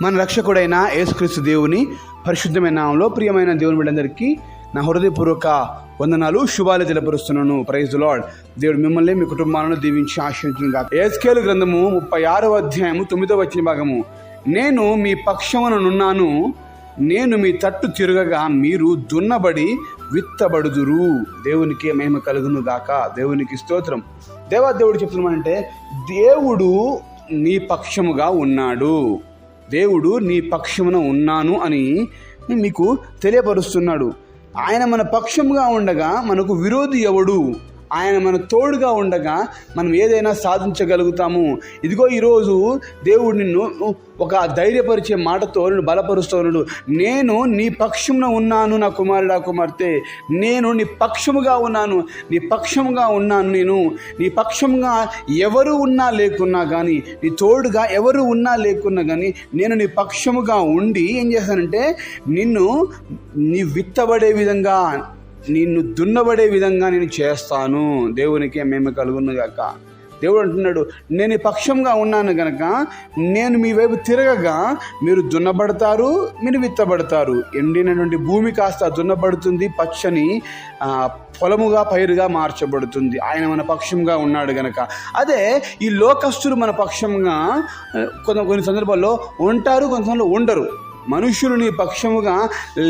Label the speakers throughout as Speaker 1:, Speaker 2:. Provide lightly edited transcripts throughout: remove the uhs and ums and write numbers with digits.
Speaker 1: మన రక్షకుడైన యేసుక్రీస్తు దేవుని పరిశుద్ధమైన నామంలో ప్రియమైన దేవుని బిడ్డలందరికీ నా హృదయపూర్వక వందనాలు, శుభాలు తెలియపరుస్తున్నాను. Praise the lord. దేవుడు మిమ్మల్ని మీ కుటుంబాలను దీవించి ఆశీర్వదించుగాక. యెహెజ్కేలు గ్రంథము 36వ అధ్యాయము 9వ వచన భాగము. నేను మీ పక్షమునున్నాను, నేను మీ తట్టు తిరగగా మీరు దున్నబడి విత్తబడుదురు. దేవునికి మహిమ కలుగును గాక. దేవునికి స్తోత్రం. దేవుడు చెప్తున్నామంటే దేవుడు నీ పక్షముగా ఉన్నాడు, దేవుడు నీ పక్షమున ఉన్నాను అని మీకు తెలియపరుస్తున్నాడు. ఆయన మన పక్షముగా ఉండగా మనకు విరోధి ఎవడు? ఆయన మన తోడుగా ఉండగా మనం ఏదైనా సాధించగలుగుతాము. ఇదిగో ఈరోజు దేవుడు నిన్ను ఒక ధైర్యపరిచే మాటతో నిన్ను బలపరుస్తున్నాడు. నేను నీ పక్షమున ఉన్నాను నా కుమారుడా కుమార్తె, నేను నీ పక్షముగా ఉన్నాను, నీ పక్షముగా ఉన్నాను. నేను నీ పక్షముగా ఎవరు ఉన్నా లేకున్నా కానీ, నీ తోడుగా ఎవరు ఉన్నా లేకున్నా కానీ నేను నీ పక్షముగా ఉండి ఏం చేస్తానంటే నిన్ను నీ విత్తబడే విధంగా, నిన్ను దున్నబడే విధంగా నేను చేస్తాను. దేవునికి మేము కలుగును గాక. దేవుడు అంటున్నాడు, నేను ఈ పక్షంగా ఉన్నాను గనక నేను మీ వైపు తిరగగా మీరు దున్నబడతారు, మీరు విత్తబడతారు. ఎండినటువంటి భూమి కాస్త దున్నబడుతుంది, పచ్చని పొలముగా పైరుగా మార్చబడుతుంది. ఆయన మన పక్షంగా ఉన్నాడు గనక. అదే ఈ లోకస్తులు మన పక్షంగా కొన్ని సందర్భాల్లో ఉంటారు, కొన్ని సందర్భాల్లో ఉండరు. మనుష్యులు నీ పక్షముగా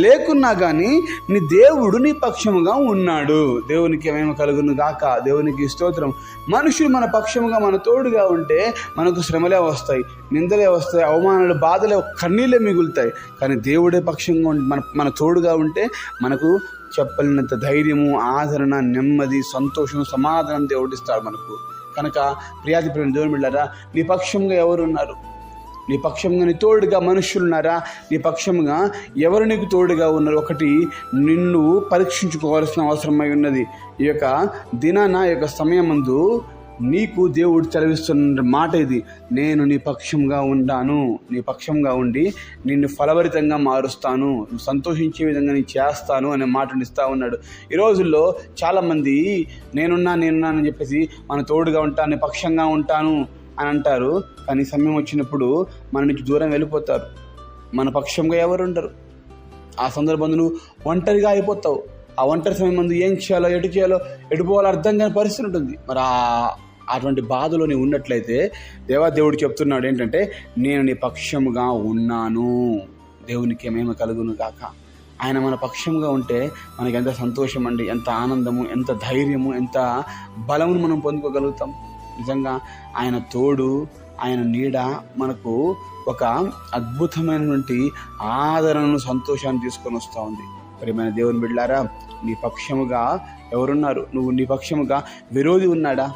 Speaker 1: లేకున్నా కానీ నీ దేవుడు నీ పక్షముగా ఉన్నాడు. దేవునికి ఏమేమి కలుగును గాక. దేవునికి స్తోత్రం. మనుషులు మన పక్షముగా, మన తోడుగా ఉంటే మనకు శ్రమలే వస్తాయి, నిందలే వస్తాయి, అవమానాలు, బాధలే, కన్నీళ్ళే మిగులుతాయి. కానీ దేవుడే పక్షంగా మన తోడుగా ఉంటే మనకు చెప్పలేనంత ధైర్యము, ఆదరణ, నెమ్మది, సంతోషం, సమాధానం దేవుడిస్తాడు మనకు. కనుక ప్రియాతి ప్రేమ దేవుని బిడ్డలారా, నీ పక్షంగా ఎవరున్నారు? నీ పక్షంగా నీ తోడుగా మనుష్యులున్నారా? నీ పక్షంగా ఎవరు నీకు తోడుగా ఉన్నారు? ఒకటి నిన్ను పరీక్షించుకోవాల్సిన అవసరమై ఉన్నది. ఈ యొక్క దినాన, ఈ యొక్క సమయమందు నీకు దేవుడు చదివిస్తున్న మాట ఇది. నేను నీ పక్షంగా ఉన్నాను, నీ పక్షంగా ఉండి నిన్ను ఫలభరితంగా మారుస్తాను, నువ్వు సంతోషించే విధంగా నేను చేస్తాను అనే మాటను ఇస్తూ ఉన్నాడు. ఈ రోజుల్లో చాలామంది నేనున్నానని చెప్పేసి మన తోడుగా ఉంటాను, నీ పక్షంగా ఉంటాను అని అంటారు. కానీ సమయం వచ్చినప్పుడు మన నుంచి దూరం వెళ్ళిపోతారు. మన పక్షంగా ఎవరు ఉండరు. ఆ సందర్భంలో నువ్వు ఒంటరిగా అయిపోతావు. ఆ ఒంటరి సమయం ముందు ఏం చేయాలో, ఎటు పోవాలో అర్థం కాని పరిస్థితి ఉంటుంది. మరి అటువంటి బాధలో నీవు ఉన్నట్లయితే దేవుడు చెప్తున్నాడు ఏంటంటే, నేను నీ పక్షముగా ఉన్నాను. దేవునికి ఏమేమి కలుగును గాక. ఆయన మన పక్షంగా ఉంటే మనకి ఎంత సంతోషం అండి, ఎంత ఆనందము, ఎంత ధైర్యము, ఎంత బలమును మనం పొందుకోగలుగుతాం. నిజంగా ఆయన తోడు, ఆయన నీడ మనకు ఒక అద్భుతమైనటువంటి ఆదరణను, సంతోషాన్ని తీసుకొని వస్తూ ఉంది. ప్రియమైన దేవుని బిడ్డలారా, నీ పక్షముగా ఎవరున్నారు? నీ పక్షముగా విరోధి ఉన్నాడా?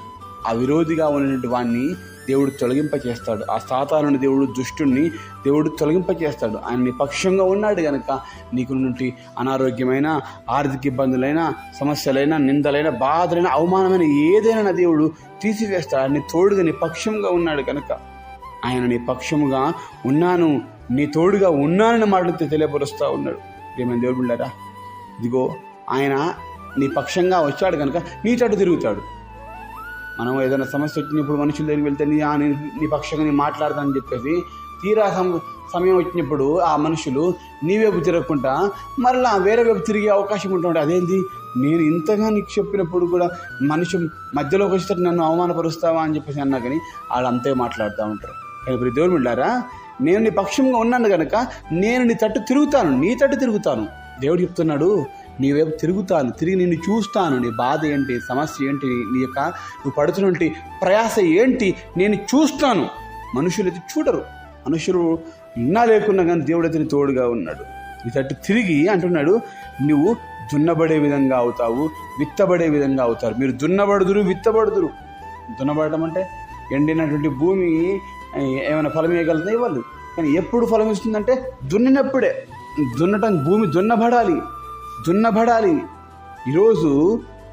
Speaker 1: ఆ విరోధిగా ఉన్నటువంటి వాడిని దేవుడు తొలగింపచేస్తాడు. ఆ సాతానుని దేవుడు, దుష్టుణ్ణి దేవుడు తొలగింపచేస్తాడు. ఆయన నీ పక్షంగా ఉన్నాడు కనుక నీకు నుండి అనారోగ్యమైన, ఆర్థిక ఇబ్బందులైన, సమస్యలైన, నిందలైన, బాధలైన, అవమానమైన ఏదైనా నా దేవుడు తీసివేస్తాడు. ఆయన తోడుగా నీ పక్షంగా ఉన్నాడు కనుక ఆయన నీ పక్షముగా ఉన్నాను, నీ తోడుగా ఉన్నానని మాటలు తెలియపరుస్తూ ఉన్నాడు. ప్రియమైన దేవుడు బిడ్డలారా, ఇదిగో ఆయన నీ పక్షంగా వచ్చాడు కనుక నీ తట్టు తిరుగుతాడు. మనం ఏదైనా సమస్య వచ్చినప్పుడు మనుషుల దగ్గరికి వెళ్తే నీ పక్షంగా నేను మాట్లాడతానని చెప్పేసి తీరా సమయం వచ్చినప్పుడు ఆ మనుషులు నీ వైపు తిరగకుండా మరలా వేరే వైపు తిరిగే అవకాశం ఉంటుంటే, అదేంటి నేను ఇంతగా నీకు చెప్పినప్పుడు కూడా మనిషి మధ్యలోకి వచ్చేటట్టు నన్ను అవమానపరుస్తావా అని చెప్పేసి అన్నా కానీ వాళ్ళు అంతే మాట్లాడుతూ ఉంటారు. కానీ ఇప్పుడు దేవుడు బిడ్డలారా, నేను నీ పక్షంగా ఉన్నాను కనుక నేను నీ తట్టు తిరుగుతాను. దేవుడు చెప్తున్నాడు, నీ వైపు తిరుగుతాను, తిరిగి నిన్ను చూస్తాను. నీ బాధ ఏంటి, సమస్య ఏంటి, నువ్వు పడుతున్నటువంటి ప్రయాస ఏంటి, నేను చూస్తాను. మనుషులు అయితే చూడరు. మనుషులు ఉన్నా లేకున్నా కానీ దేవుడు అయితే నీ తోడుగా ఉన్నాడు. నీ తట్టు తిరిగి అంటున్నాడు, నువ్వు దున్నబడే విధంగా అవుతావు, విత్తబడే విధంగా అవుతారు. మీరు దున్నబడుదురు, విత్తబడుదురు. దున్నబడటం అంటే ఎండినటువంటి భూమి ఏమైనా ఫలం ఇవ్వగలుగుతుంది? ఇవ్వదు. కానీ ఎప్పుడు ఫలం ఇస్తుందంటే దున్నినప్పుడే. భూమి దున్నబడాలి. ఈరోజు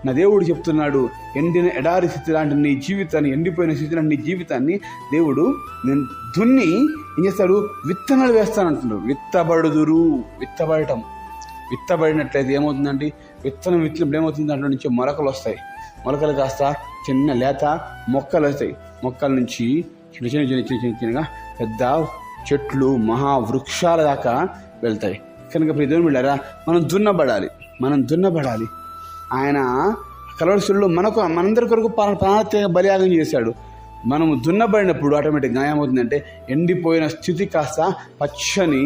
Speaker 1: నా దేవుడు చెప్తున్నాడు, ఎండిన ఎడారి స్థితి లాంటి నీ జీవితాన్ని, ఎండిపోయిన స్థితి లాంటి నీ జీవితాన్ని దేవుడు నేను దున్ని ఏం చేస్తాడు? విత్తనాలు వేస్తానంటున్నాడు. విత్తబడినట్లయితే ఏమవుతుందండి? విత్తనం విత్తినప్పుడు ఏమవుతుంది? దాంట్లో నుంచి మొలకలు వస్తాయి. మొలకలు కాస్త చిన్న లేత మొక్కలు వస్తాయి. మొక్కల నుంచి చిన్నగా పెద్ద చెట్లు మహావృక్షాల దాకా వెళ్తాయి. కనుక ప్రియ దేవుని బిడ్డలారా, మనం దున్నబడాలి. ఆయన కలవరిశిలో మనందరి కొరకు ప్రాణత్యాగ బలియాగం చేశాడు. మనము దున్నబడినప్పుడు ఆటోమేటిక్గా ఏమవుతుందంటే ఎండిపోయిన స్థితి కాస్త పచ్చని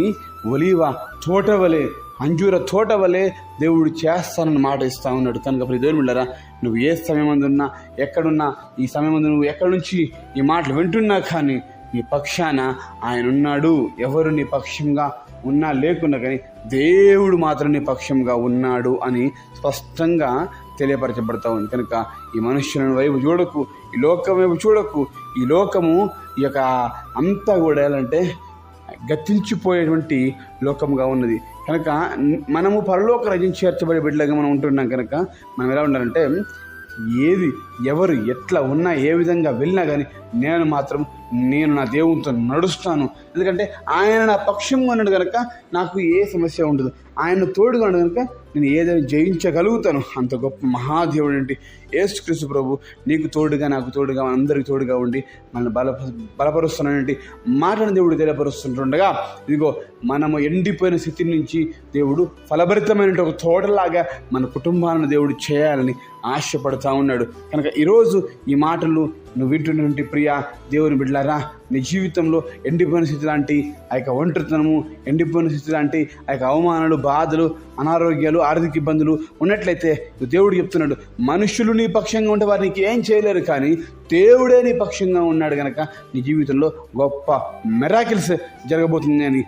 Speaker 1: ఒలీవ తోట వలె, అంజూర తోట వలె దేవుడు చేస్తానని మాట ఇస్తా ఉన్నాడు. కనుక ప్రియ దేవుని బిడ్డలారా, నువ్వు ఏ సమయం ఉన్నా ఎక్కడున్నా, ఈ సమయం నువ్వు ఎక్కడి నుంచి ఈ మాటలు వింటున్నా కానీ నీ పక్షాన ఆయన ఉన్నాడు. ఎవరు నీ పక్షంగా ఉన్నా లేకున్నా కానీ దేవుడు మాత్రం నీ పక్షంగా ఉన్నాడు అని స్పష్టంగా తెలియపరచబడతా ఉంది. కనుక ఈ మనుష్యులను వైపు చూడకు, ఈ లోకం వైపు చూడకు. ఈ లోకము ఈ యొక్క అంతా కూడా ఎలాంటే గతించిపోయేటువంటి లోకంగా ఉన్నది. కనుక మనము పరలోక రాజ్యం చేర్చబడే బిడ్డలాగా మనం ఉంటున్నాం. కనుక మనం ఎలా ఉండాలంటే ఎవరు ఎట్లా ఉన్నా, ఏ విధంగా వెళ్ళినా కానీ నేను నా దేవునితో నడుస్తాను. ఎందుకంటే ఆయన నా పక్షంగా ఉన్నాడు కనుక నాకు ఏ సమస్య ఉండదు. ఆయన తోడుగా ఉన్నాడు కనుక నేను ఏదైనా జయించగలుగుతాను. అంత గొప్ప మహాదేవుడు ఏంటి యేసుక్రీస్తు ప్రభు నీకు తోడుగా, నాకు తోడుగా, అందరికి తోడుగా ఉండి మనల్ని బలపరుస్తున్నానంటే మాటను దేవుడు తెలియపరుస్తుంటుండగా, ఇదిగో మనము ఎండిపోయిన స్థితి నుంచి దేవుడు ఫలభరితమైన ఒక తోటలాగా మన కుటుంబాలను దేవుడు చేయాలని ఆశపడుతూ ఉన్నాడు. కనుక ఈరోజు ఈ మాటలు నువ్వు వింటున్నటువంటి ప్రియ దేవుని బిడ్డలారా, నీ జీవితంలో ఎండిపోయిన స్థితి లాంటి ఆ యొక్క ఒంటరితనము, ఎండిపోయిన స్థితి లాంటి ఆ యొక్క అవమానాలు, బాధలు, అనారోగ్యాలు, ఆర్థిక ఇబ్బందులు ఉన్నట్లయితే దేవుడు చెప్తున్నాడు, మనుషులు నీ పక్షంగా ఉంటే వారు నీకు ఏం చేయలేరు, కానీ దేవుడే నీ పక్షంగా ఉన్నాడు కనుక నీ జీవితంలో గొప్ప మిరాకిల్స్ జరగబోతుంది అని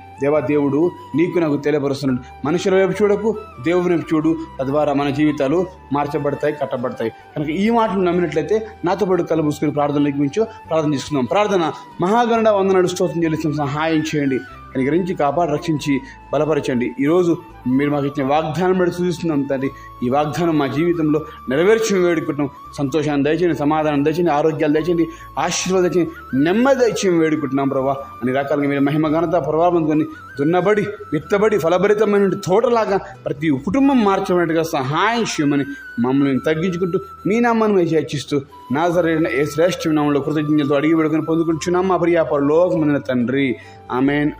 Speaker 1: దేవుడు నీకు నాకు తెలియపరుస్తున్నాడు. మనుషుల వైపు చూడకు, దేవుని వైపు చూడు. తద్వారా మన జీవితాలు మార్చబడతాయి, కట్టబడతాయి. కనుక ఈ మాటలు నమ్మినట్లయితే నాతో పాటు కళ్ళు మూసుకొని ప్రార్థనలోకి మించు ప్రార్థన చేసుకుందాం. ప్రార్థన. మహాగణుడ వందనాలు స్తోత్రం చెల్లిస్తాం. సహాయం చేయండి, కనికరించి కాపాడి రక్షించి బలపరచండి. ఈరోజు మీరు మాకు ఇచ్చిన వాగ్దానం బట్టి చూస్తున్నాం తండ్రి. ఈ వాగ్దానం మా జీవితంలో నెరవేర్చి వేడుకుంటున్నాం. సంతోషాన్ని దయచేయండి, సమాధానం దయచేయండి, ఆరోగ్యాలు దయచేయండి, ఆశీర్వాదం దయచేయండి, నెమ్మది దయచేయం వేడుకుంటున్నాం ప్రభా. అన్ని రకాలుగా మీరు మహిమ ఘనత ప్రభావంతో దున్నబడి విత్తబడి ఫలభరితమైన తోటలాగా ప్రతి కుటుంబం మార్చబడినట్టుగా సహాయం చేయమని మమ్మల్ని తగ్గించుకుంటూ మీ నామాన్ని హెచ్చిస్తూ నాజరేయుడైన యేసు శ్రేష్ఠ నామములో కృతజ్ఞతతో అడిగి వేడుకొని పొందుకుంటున్నాం మా ప్రియ పరలోకమందున తండ్రి. ఆమేన్.